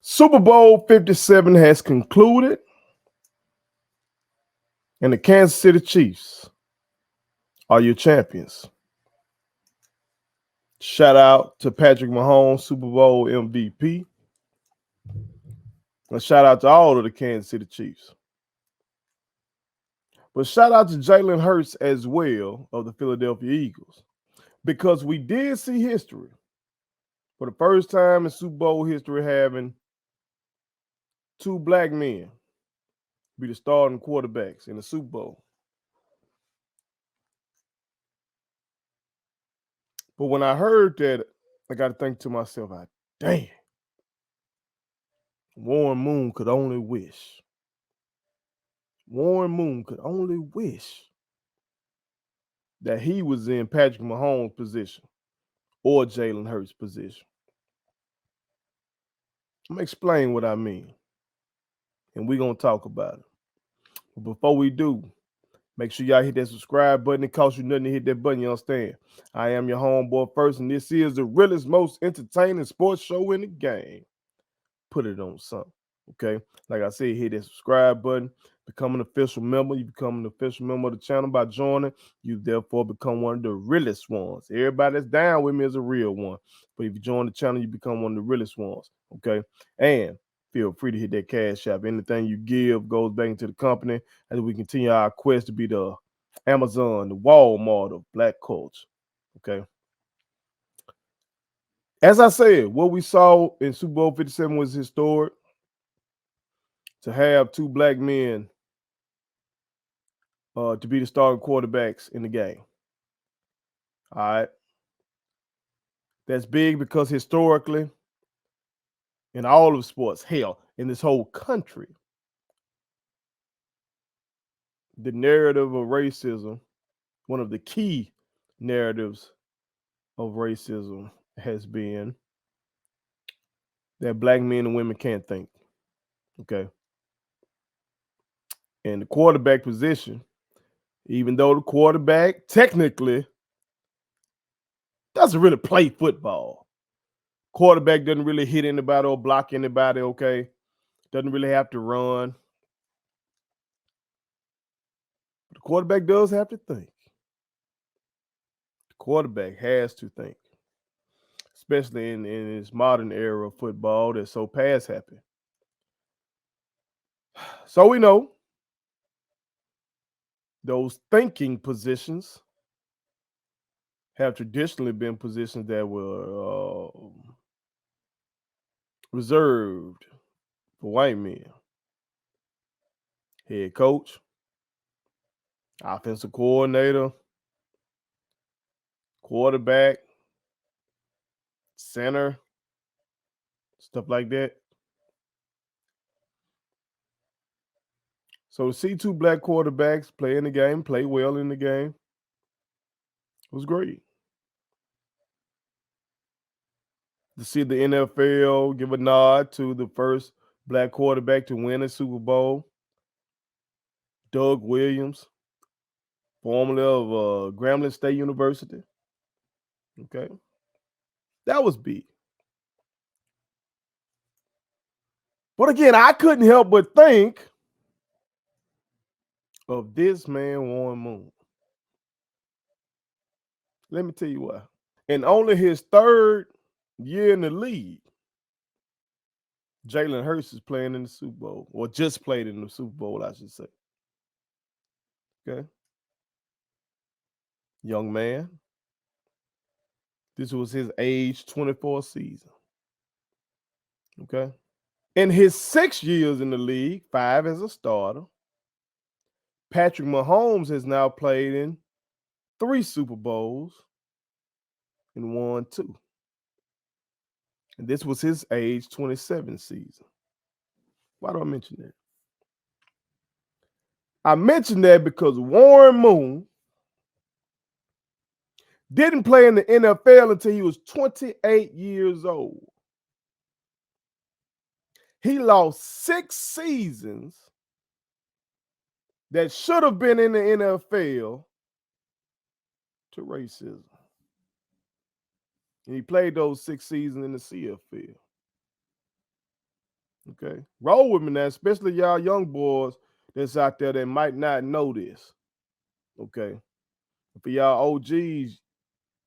Super Bowl 57 has concluded, and the Kansas City Chiefs are your champions. Shout out to Patrick Mahomes, Super Bowl MVP. And shout out to all of the Kansas City Chiefs. But shout out to Jalen Hurts as well of the Philadelphia Eagles, because we did see history for the first time in Super Bowl history having two black men be the starting quarterbacks in the Super Bowl. But when I heard that, I got to think to myself, damn, Warren Moon could only wish. Warren Moon could only wish that he was in Patrick Mahomes' position or Jalen Hurts' position. I'm going to explain what I mean, and we're going to talk about it. But before we do, make sure y'all hit that subscribe button. It costs you nothing to hit that button, you understand? I am your homeboy first, and this is the realest, most entertaining sports show in the game. Put it on something, okay? Like I said, hit that subscribe button. Become an official member. You become an official member of the channel by joining. You therefore become one of the realest ones. Everybody that's down with me is a real one. But if you join the channel, you become one of the realest ones, okay? And feel free to hit that Cashapp. Anything you give goes back into the company as we continue our quest to be the Amazon, the Walmart of black culture, okay? As I said, what we saw in Super Bowl 57 was historic. To have two black men to be the starting quarterbacks in the game. All right. That's big because historically, in all of sports, hell, in this whole country, the narrative of racism, one of the key narratives of racism has been that black men and women can't think. Okay. And the quarterback position, even though the quarterback technically doesn't really play football, quarterback doesn't really hit anybody or block anybody, okay? Doesn't really have to run. But the quarterback does have to think. The quarterback has to think, especially in this modern era of football that's so pass happy. So we know those thinking positions have traditionally been positions that were reserved for white men. Head coach, offensive coordinator, quarterback, center, stuff like that. So to see two black quarterbacks play in the game, play well in the game, was great. To see the NFL give a nod to the first black quarterback to win a Super Bowl, Doug Williams, formerly of Grambling State University. Okay. That was big. But again, I couldn't help but think of this man, Warren Moon. Let me tell you why. In only his third year in the league, Jalen Hurts is playing in the Super Bowl, or just played in the Super Bowl, I should say. Okay. Young man. This was his age 24 season. Okay. In his 6 years in the league, 5 as a starter, Patrick Mahomes has now played in 3 Super Bowls and won 2. And this was his age 27 season. Why do I mention that? I mention that because Warren Moon didn't play in the NFL until he was 28 years old. He lost 6 seasons that should have been in the NFL to racism. And he played those 6 seasons in the CFL. Okay. Roll with me now, especially y'all young boys that's out there that might not know this. Okay. For y'all OGs,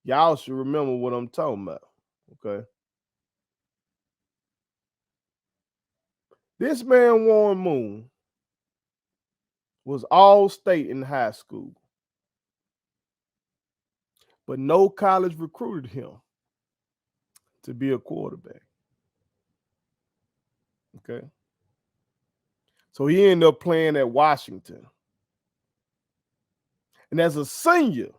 y'all should remember what I'm talking about. Okay. This man, Warren Moon, was all state in high school, but no college recruited him to be a quarterback. Okay. So he ended up playing at Washington. And as a senior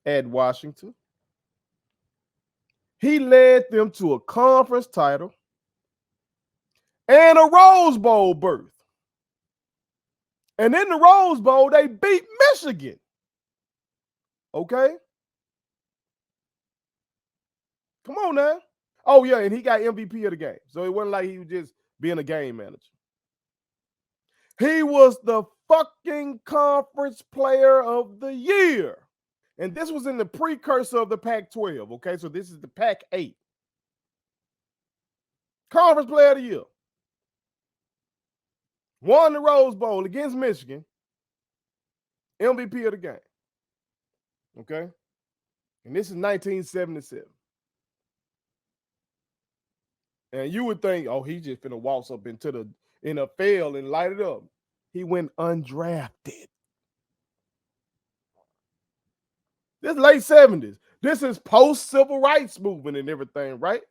at Washington, he led them to a conference title and a Rose Bowl berth. And in the Rose Bowl, they beat Michigan. Okay? Come on now. Oh, yeah, and he got MVP of the game. So it wasn't like he was just being a game manager. He was the fucking conference player of the year. And this was in the precursor of the Pac-12, okay? So this is the Pac-8. Conference player of the year. Won the Rose Bowl against Michigan. MVP of the game. Okay? And this is 1977. And you would think, oh, he just finna waltz up into the NFL and light it up. He went undrafted. This late 70s. This is post-civil rights movement and everything, right?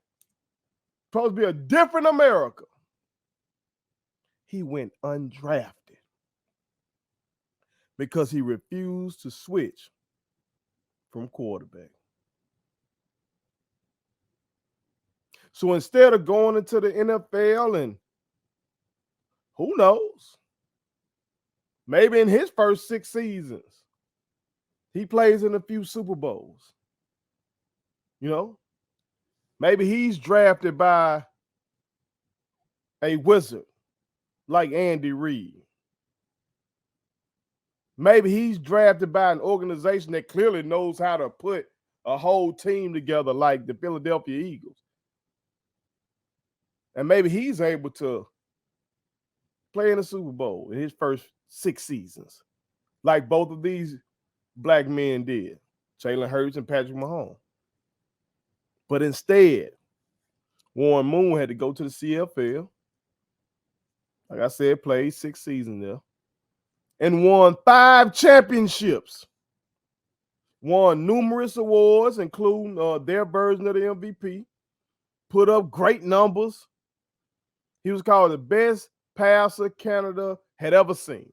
Supposed to be a different America. He went undrafted because he refused to switch from quarterback. So instead of going into the NFL and who knows, maybe in his first 6 seasons, he plays in a few Super Bowls. You know, maybe he's drafted by a wizard like Andy Reid. Maybe he's drafted by an organization that clearly knows how to put a whole team together like the Philadelphia Eagles. And maybe he's able to play in a Super Bowl in his first 6 seasons, like both of these black men did, Jalen Hurts and Patrick Mahomes. But instead, Warren Moon had to go to the CFL. Like I said, played 6 seasons there and won 5 championships. Won numerous awards, including their version of the MVP. Put up great numbers. He was called the best passer Canada had ever seen.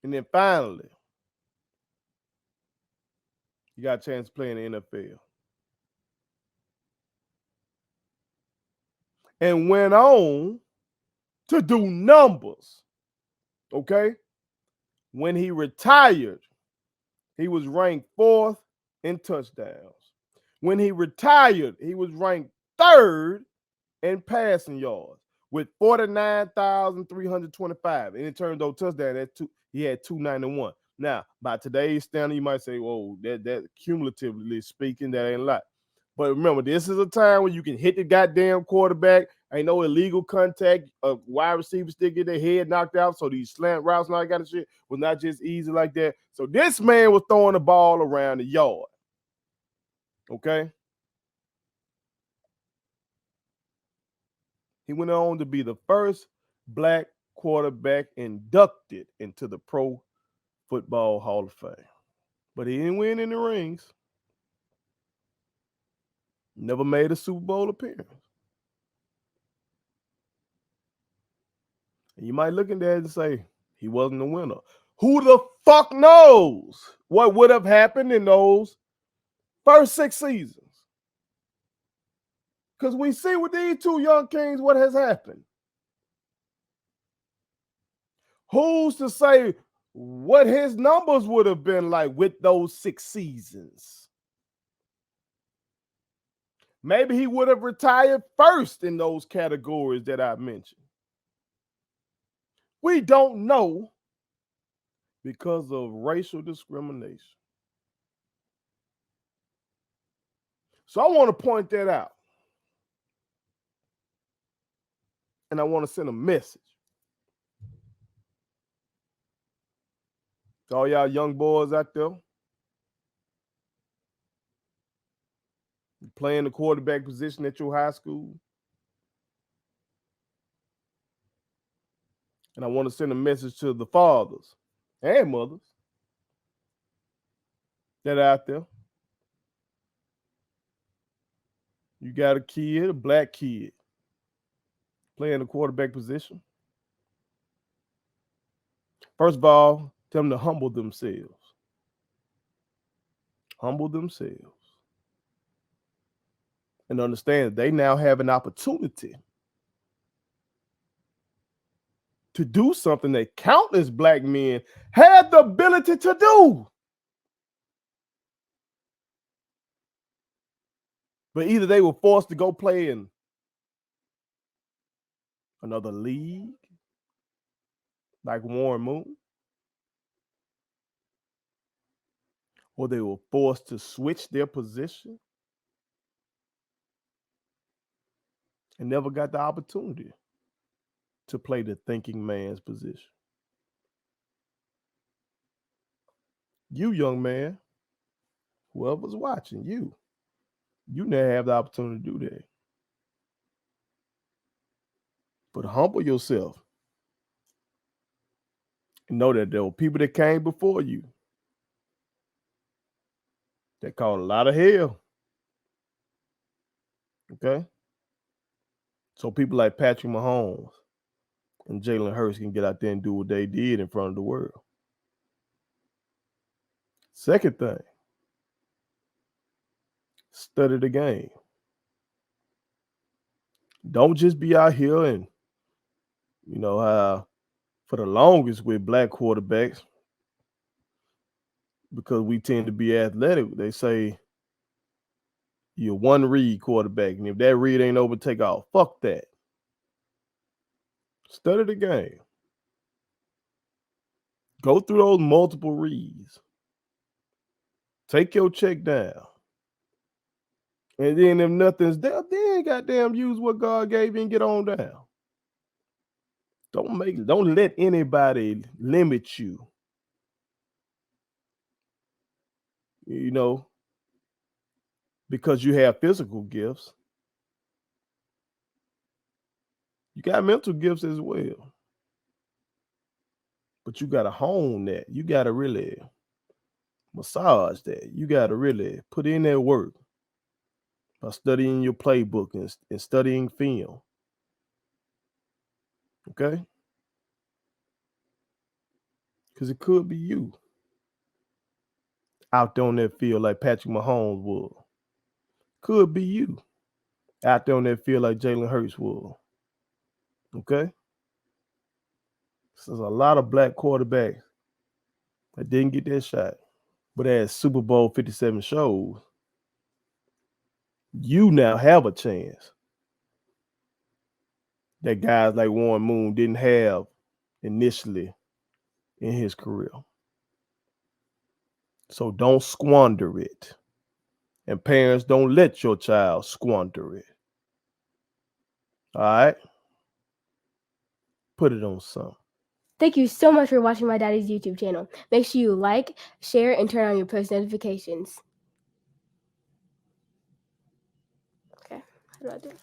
And then finally, he got a chance to play in the NFL. And went on to do numbers. Okay? When he retired, he was ranked 4th in touchdowns. When he retired, he was ranked 3rd in passing yards with 49,325. And in terms of touchdowns, he had 291. Now, by today's standard, you might say, whoa, that cumulatively speaking, that ain't a lot. But remember, this is a time when you can hit the goddamn quarterback. Ain't no illegal contact. A wide receiver still get their head knocked out. So these slant routes and all that kind of shit was not just easy like that. So this man was throwing the ball around the yard. Okay? He went on to be the first black quarterback inducted into the Pro Football Hall of Fame. But he didn't win any rings. Never made a Super Bowl appearance. And you might look at that and say, he wasn't the winner. Who the fuck knows what would have happened in those first 6 seasons? Because we see with these 2 young kings what has happened. Who's to say what his numbers would have been like with those 6 seasons? Maybe he would have retired first in those categories that I mentioned. We don't know because of racial discrimination. So I want to point that out. And I want to send a message to all y'all young boys out there playing the quarterback position at your high school. And I want to send a message to the fathers and mothers that are out there. You got a kid, a black kid, playing the quarterback position. First of all, tell them to humble themselves. Humble themselves. And understand they now have an opportunity to do something that countless black men had the ability to do. But either they were forced to go play in another league, like Warren Moon, or they were forced to switch their position and never got the opportunity to play the thinking man's position. You, young man, whoever's watching, you never have the opportunity to do that. But humble yourself and know that there were people that came before you that caused a lot of hell. Okay? So people like Patrick Mahomes and Jalen Hurts can get out there and do what they did in front of the world. Second thing, study the game. Don't just be out here and, for the longest with black quarterbacks, because we tend to be athletic, they say you're one read quarterback. And if that read ain't over, take off. Fuck that. Study the game. Go through those multiple reads. Take your check down. And then if nothing's there, then goddamn use what God gave you and get on down. Don't let anybody limit you. Because you have physical gifts. You got mental gifts as well. But you got to hone that. You got to really massage that. You got to really put in that work by studying your playbook and studying film. Okay? Because it could be you out there on that field like Patrick Mahomes would. Could be you out there on that field like Jalen Hurts would. Okay? So there's a lot of black quarterbacks that didn't get that shot. But as Super Bowl 57 shows, you now have a chance that guys like Warren Moon didn't have initially in his career. So don't squander it. And parents, don't let your child squander it. All right? Put it on some. Thank you so much for watching my daddy's YouTube channel. Make sure you like, share, and turn on your post notifications. Okay, how do I do it?